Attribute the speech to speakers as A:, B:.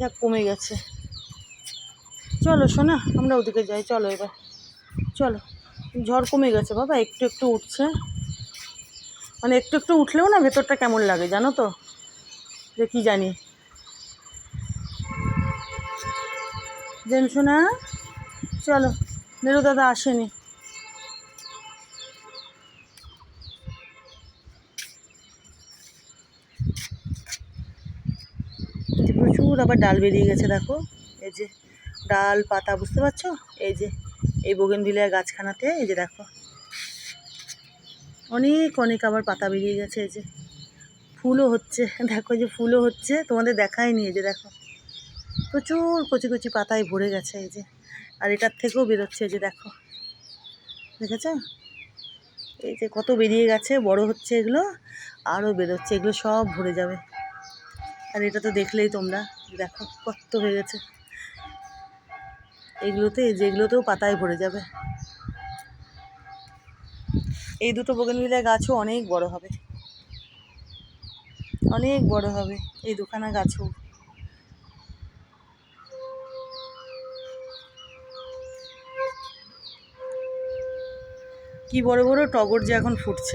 A: দেখ কমে গেছে। চলো শোনা, আমরা ওদিকে যাই, চলো এবার চলো। ঝড় কমে গেছে বাবা, একটু একটু উঠছে, মানে একটু একটু উঠলেও না ভেতরটা কেমন লাগে জানো তো, যে কি জানি। জেন শোনা চলো, মেরু দাদা আসেনি। প্রচুর আবার ডাল বেরিয়ে গেছে দেখো, এই যে ডাল পাতা, বুঝতে পারছো? এই যে এই বোগেনভিলিয়া গাছখানাতে এই যে দেখো অনেক অনেক আবার পাতা বেরিয়ে গেছে। এই যে ফুলও হচ্ছে, দেখো যে ফুলও হচ্ছে, তোমাদের দেখায়নি। এই যে দেখো প্রচুর কচি কচি পাতায় ভরে গেছে। এই যে আর এটার থেকেও বেরোচ্ছে, এই যে দেখো, দেখেছো? এই যে কত বেরিয়ে গেছে, বড় হচ্ছে এগুলো, আরও বেরোচ্ছে, এগুলো সব ভরে যাবে। আর এটা তো দেখলেই তোমরা, দেখো কত হয়ে গেছে এইগুলোতে, যেগুলোতেও পাতায় ভরে যাবে। এই দুটো বোগেনভিলিয়া গাছও অনেক বড় হবে, অনেক বড় হবে এই দুখানা গাছও। কি বড় বড় টগর যে এখন ফুটছে।